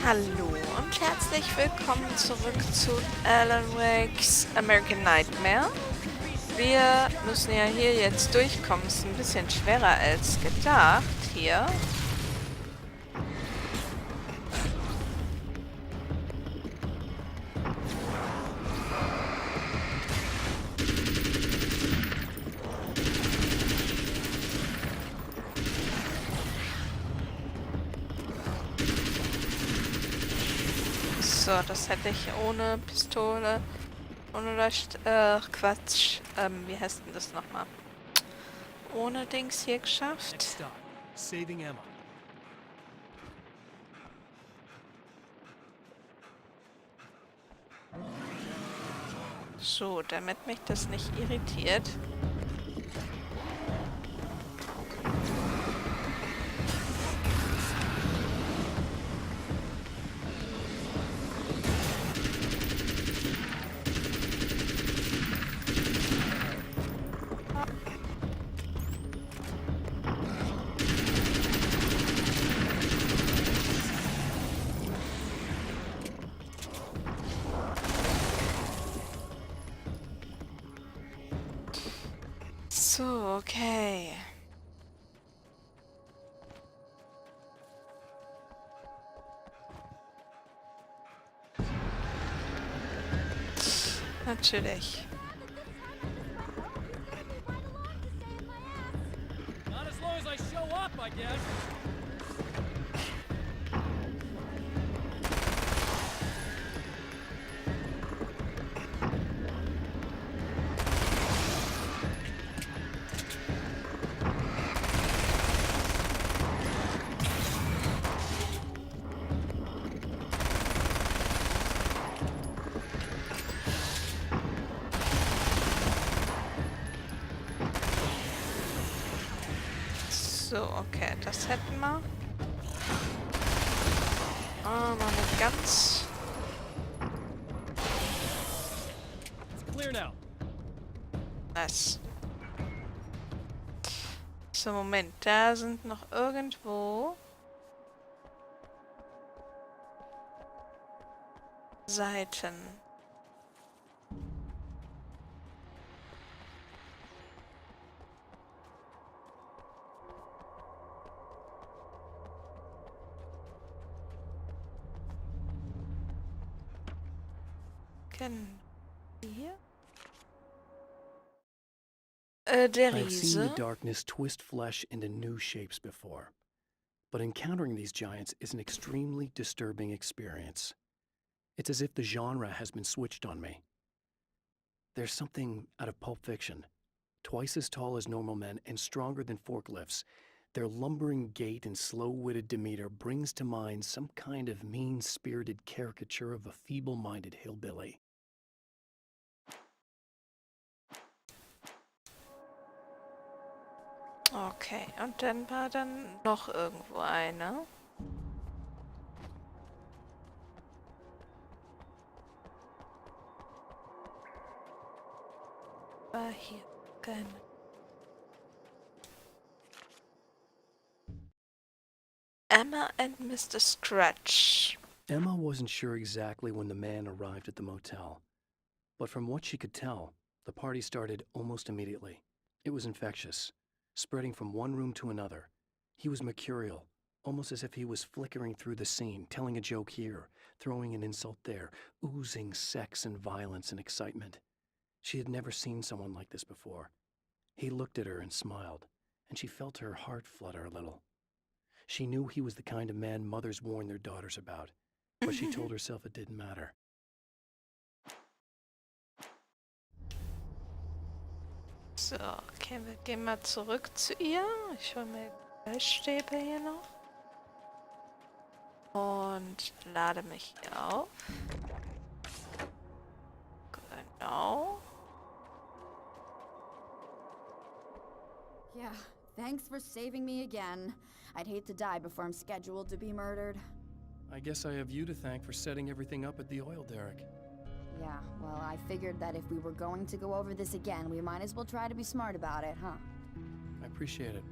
Hallo und herzlich willkommen zurück zu Alan Wake's American Nightmare. Wir müssen ja hier jetzt durchkommen. Ist ein bisschen schwerer als gedacht hier. So, das hätte ich ohne Pistole, ohne Quatsch, wie heißt denn das nochmal? Ohne Dings hier geschafft. Saving Emma. So, damit mich das nicht irritiert. So, okay. Natürlich. Not as long as I show up, I guess. So, okay, das hätten wir. Mal nicht ganz. It's clear now. Nice. So, Moment, da sind noch irgendwo Seiten. Hier? Der I have seen the Riese. darkness twist flesh into new shapes before, but encountering these giants is an extremely disturbing experience. It's as if the genre has been switched on me. There's something out of Pulp Fiction. Twice as tall as normal men and stronger than forklifts, their lumbering gait and slow-witted demeanor brings to mind some kind of mean-spirited caricature of a feeble-minded hillbilly. Okay, und dann war dann noch irgendwo eine. War hier keine. Emma and Mr. Scratch. Emma wasn't sure exactly when the man arrived at the motel, but from what she could tell, the party started almost immediately. It was infectious, spreading from one room to another. He was mercurial, almost as if he was flickering through the scene, telling a joke here, throwing an insult there, oozing sex and violence and excitement. She had never seen someone like this before. He looked at her and smiled, and she felt her heart flutter a little. She knew he was the kind of man mothers warn their daughters about, but she told herself it didn't matter. So, okay, wir gehen mal zurück zu ihr. Ich hole mir Fleischstäbe hier noch. Und lade mich hier auf. Genau. Yeah, thanks for saving me again. I'd hate to die before I'm scheduled to be murdered. I guess I have you to thank for setting everything up at the oil derrick. Yeah, well, I figured that if we were going to go over this again, we might as well try to be smart about it, huh? I appreciate it.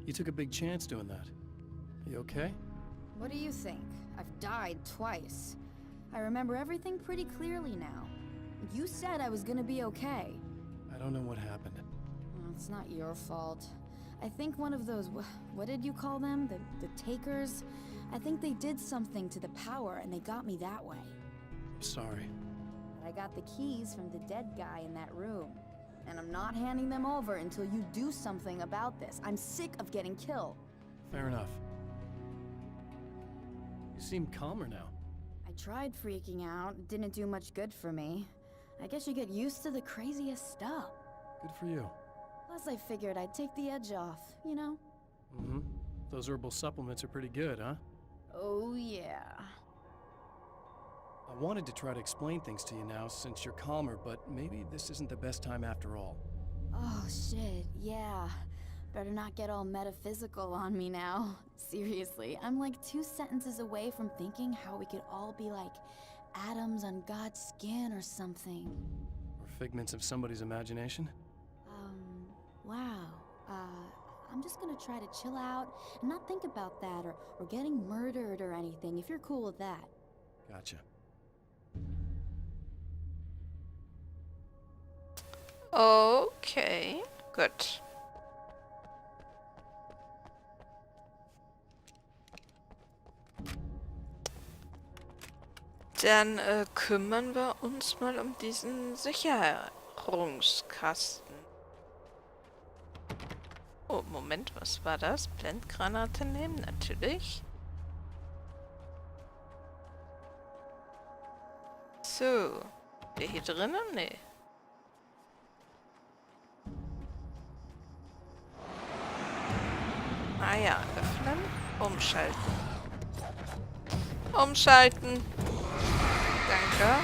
You took a big chance doing that. You okay? What do you think? I've died twice. I remember everything pretty clearly now. You said I was gonna be okay. I don't know what happened. Well, it's not your fault. I think one of those, what did you call them? The takers? I think they did something to the power and they got me that way. I'm sorry. But I got the keys from the dead guy in that room. And I'm not handing them over until you do something about this. I'm sick of getting killed. Fair enough. You seem calmer now. I tried freaking out. It didn't do much good for me. I guess you get used to the craziest stuff. Good for you. Plus I figured I'd take the edge off, you know? Mm-hmm. Those herbal supplements are pretty good, huh? Oh yeah. I wanted to try to explain things to you now since you're calmer, but maybe this isn't the best time after all. Oh shit, yeah. Better not get all metaphysical on me now. Seriously, I'm like 2 sentences away from thinking how we could all be like atoms on God's skin or something. Or figments of somebody's imagination? Wow. I'm just gonna try to chill out and not think about that or getting murdered or anything, if you're cool with that. Gotcha. Okay, gut. Dann kümmern wir uns mal um diesen Sicherungskasten. Oh, Moment, was war das? Blendgranate nehmen, natürlich. So, der hier drinnen? Nee. Ah ja, öffnen, umschalten. Umschalten. Danke.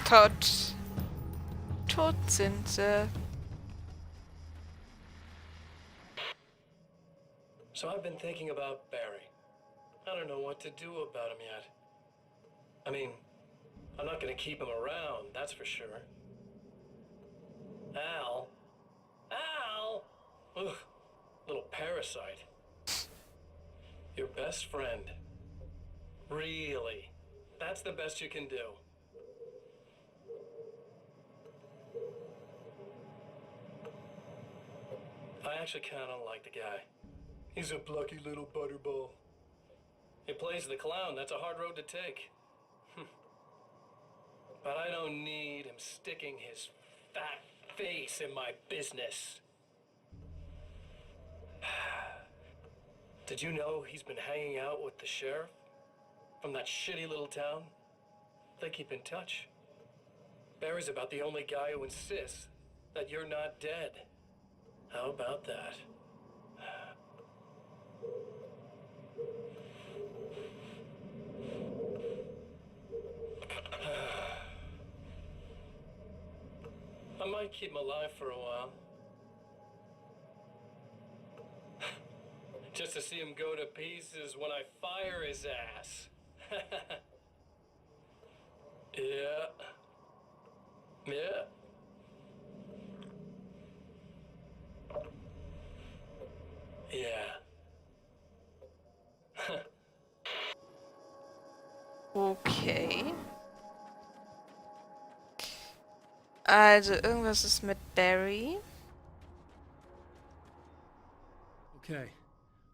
Tot. Tot sind sie. So I've been thinking about Barry. I don't know what to do about him yet. I mean, I'm not gonna keep him around, that's for sure. Al? Al? Ugh, little parasite. Your best friend. Really? That's the best you can do. I actually kind of like the guy. He's a plucky little butterball. He plays the clown. That's a hard road to take. But I don't need him sticking his fat face in my business. Did you know he's been hanging out with the sheriff from that shitty little town? They keep in touch. Barry's about the only guy who insists that you're not dead. How about that? I might keep him alive for a while. Just to see him go to pieces when I fire his ass. Yeah. Yeah. Yeah. Okay. Also, irgendwas ist mit Barry. Okay.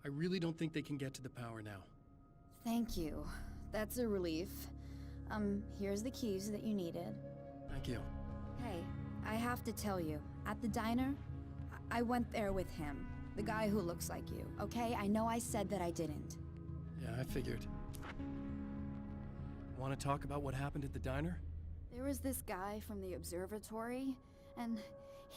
I really don't think they can get to the power now. Thank you. That's a relief. Here's the keys that you needed. Thank you. Hey, I have to tell you, at the diner, I went there with him. The guy who looks like you, okay? I know I said that I didn't. Yeah, I figured. Want to talk about what happened at the diner? There was this guy from the observatory, and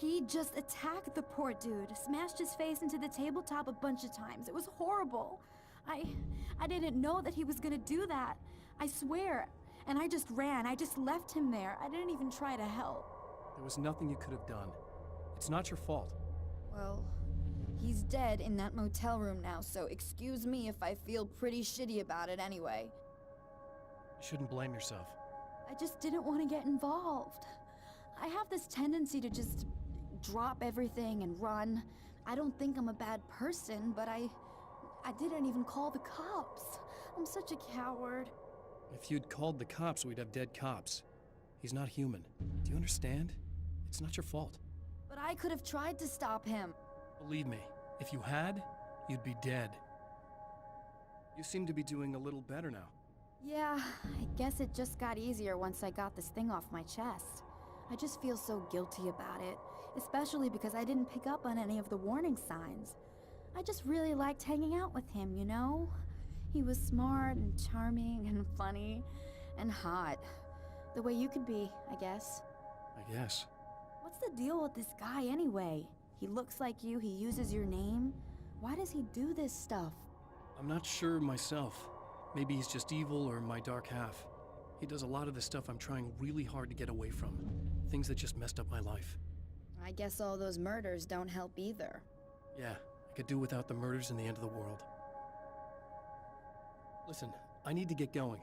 He just attacked the poor dude, smashed his face into the tabletop a bunch of times. It was horrible. I didn't know that he was gonna do that. I swear. And I just ran. I just left him there. I didn't even try to help. There was nothing you could have done. It's not your fault. Well, he's dead in that motel room now, so excuse me if I feel pretty shitty about it anyway. You shouldn't blame yourself. I just didn't want to get involved. I have this tendency to just drop everything and run. I don't think I'm a bad person, but I didn't even call the cops. I'm such a coward. If you'd called the cops, we'd have dead cops. He's not human. Do you understand? It's not your fault. But I could have tried to stop him. Believe me, if you had, you'd be dead. You seem to be doing a little better now. Yeah, I guess it just got easier once I got this thing off my chest. I just feel so guilty about it, especially because I didn't pick up on any of the warning signs. I just really liked hanging out with him, you know? He was smart and charming and funny and hot. The way you could be, I guess. I guess. What's the deal with this guy anyway? He looks like you, he uses your name. Why does he do this stuff? I'm not sure myself. Maybe he's just evil or my dark half. He does a lot of the stuff I'm trying really hard to get away from. Things that just messed up my life. I guess all those murders don't help either. Yeah, I could do without the murders and the end of the world. Listen, I need to get going.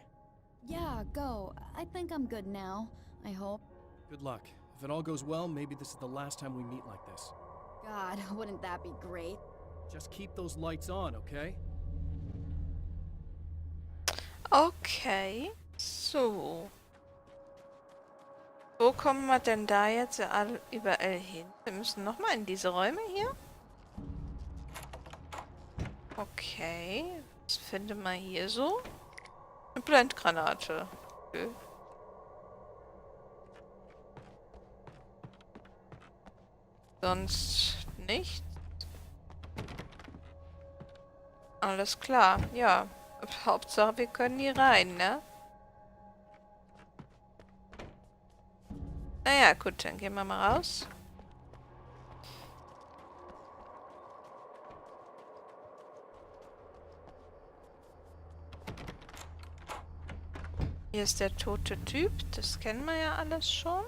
Yeah, go. I think I'm good now. I hope. Good luck. If it all goes well, maybe this is the last time we meet like this. God, wouldn't that be great? Just keep those lights on, okay? Okay, so. Wo kommen wir denn da jetzt überall hin? Wir müssen nochmal in diese Räume hier. Okay, was finden wir hier so? Eine Blendgranate. Okay. Sonst nichts. Alles klar, ja. Hauptsache, wir können hier rein, ne? Naja, gut, dann gehen wir mal raus. Hier ist der tote Typ, das kennen wir ja alles schon.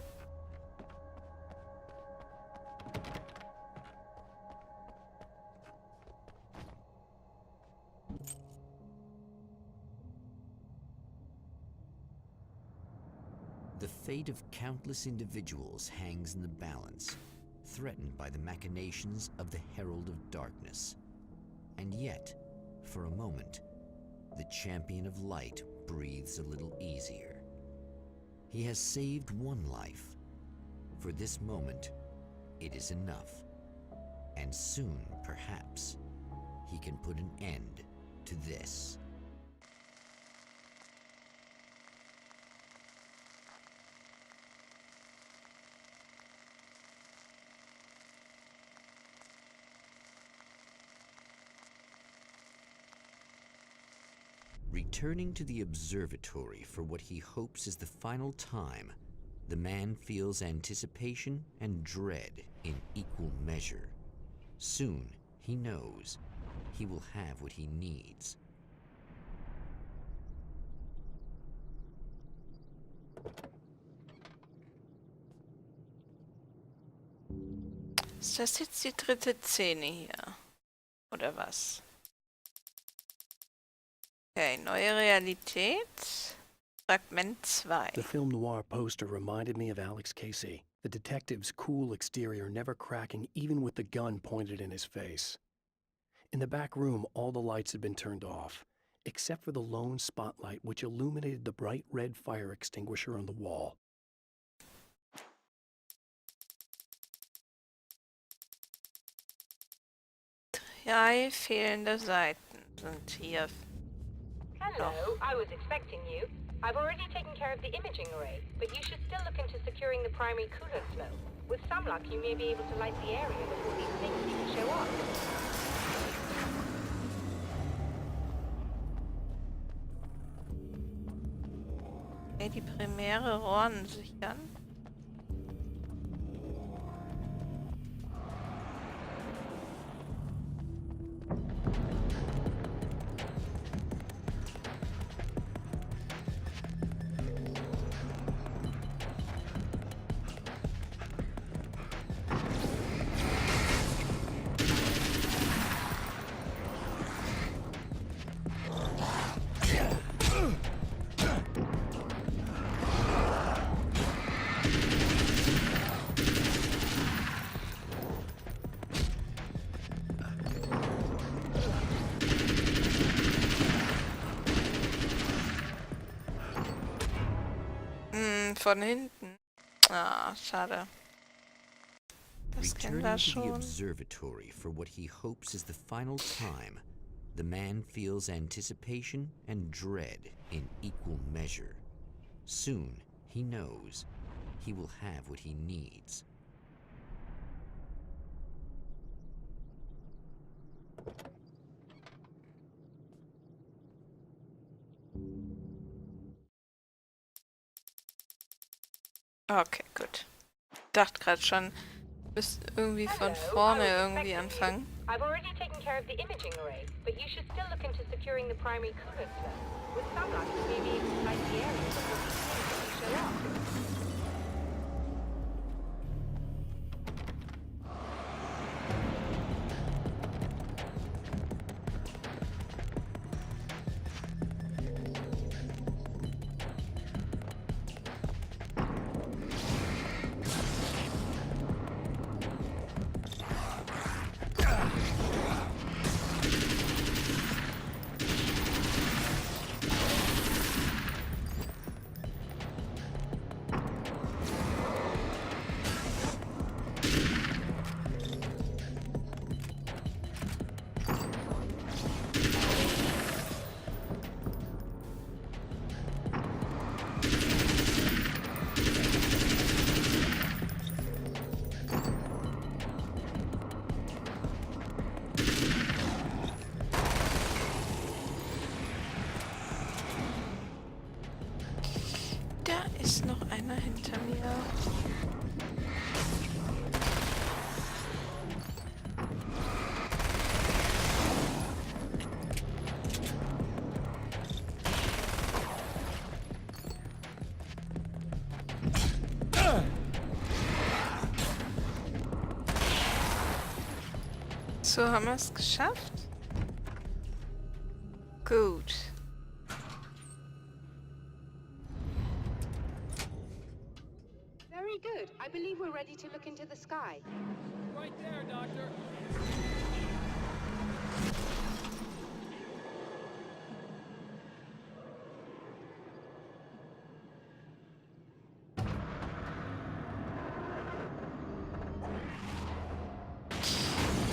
The fate of countless individuals hangs in the balance, threatened by the machinations of the Herald of Darkness. And yet, for a moment, the Champion of Light breathes a little easier. He has saved one life. For this moment, it is enough. And soon, perhaps, he can put an end to this. Returning to the observatory for what he hopes is the final time, the man feels anticipation and dread in equal measure. Soon, he knows, he will have what he needs. Ist das jetzt die dritte Szene hier? Oder was? Okay, neue Realität. Fragment 2. The film noir poster reminded me of Alex Casey, the detective's cool exterior never cracking even with the gun pointed in his face. In the back room, all the lights had been turned off, except for the lone spotlight which illuminated the bright red fire extinguisher on the wall. Drei fehlende Seiten sind hier. Hello, I was expecting you. I've already taken care of the imaging array, but you should still look into securing the primary coolant smoke. With some luck, you may be able to light the area before these things even show up. Okay, die primäre Rohren sichern. Von hinten. Ah, schade. Das kennen wir Returning to the schon. observatory for what he hopes is the final time, the man feels anticipation and dread in equal measure. Soon, he knows, he will have what he needs. Okay, gut. Dachte gerade schon, müsst irgendwie von vorne irgendwie anfangen. I've already taken care of the imaging array, but you should still look into securing the primary coolant flow. With some luck, you may be able to light the area before these things show up. Da ist noch einer hinter mir. So, haben wir es geschafft? Gut. Very good. I believe we're ready to look into the sky. Right there, Doctor.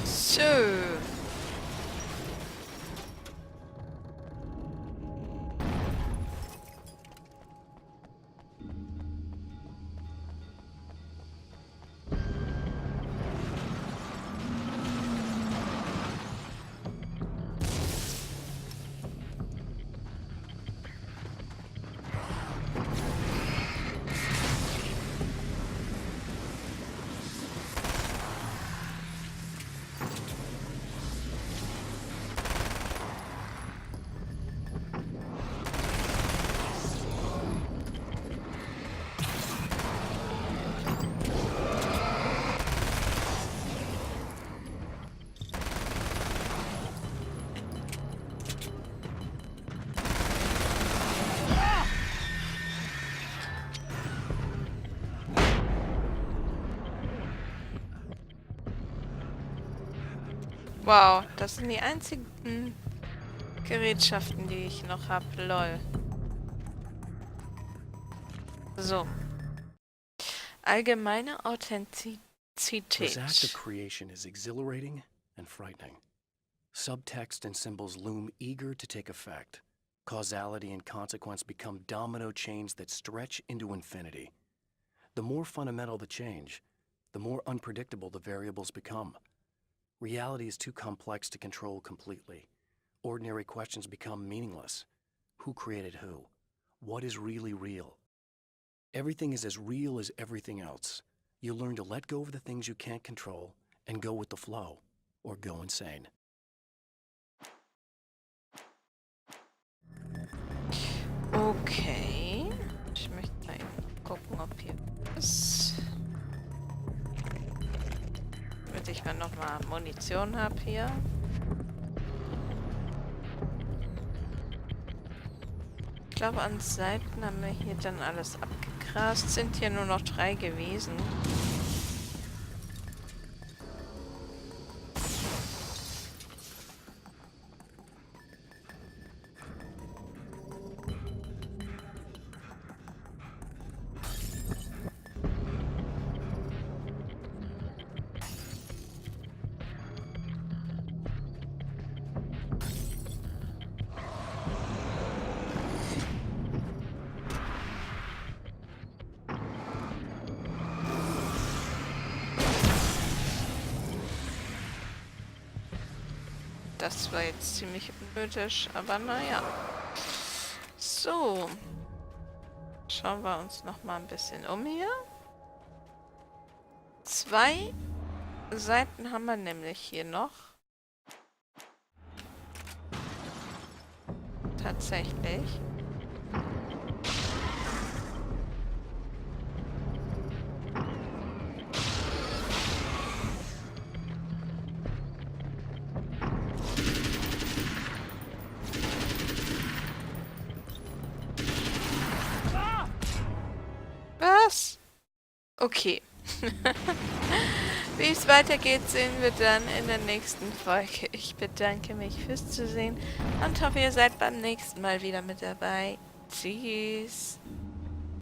So. Wow, das sind die einzigen Gerätschaften, die ich noch habe. Lol. So. Allgemeine This act of Authentizität. creation is exhilarating and frightening. Subtext and symbols loom eager to take effect. Causality and consequence become domino chains that stretch into infinity. The more fundamental the change, the more unpredictable the variables become. Reality is too complex to control completely. Ordinary questions become meaningless. Who created who? What is really real? Everything is as real as everything else. You learn to let go of the things you can't control and go with the flow, or go insane. Okay. Ich möchte mal eben gucken, ob hier ist. Damit ich mal nochmal Munition habe hier. Ich glaube, an Seiten haben wir hier dann alles abgegrast. Sind hier nur noch 3 gewesen. Das war jetzt ziemlich unnötig, aber naja. So. Schauen wir uns noch mal ein bisschen um hier. 2 Seiten haben wir nämlich hier noch. Tatsächlich. Was? Okay. Wie es weitergeht, sehen wir dann in der nächsten Folge. Ich bedanke mich fürs Zusehen und hoffe, ihr seid beim nächsten Mal wieder mit dabei. Tschüss.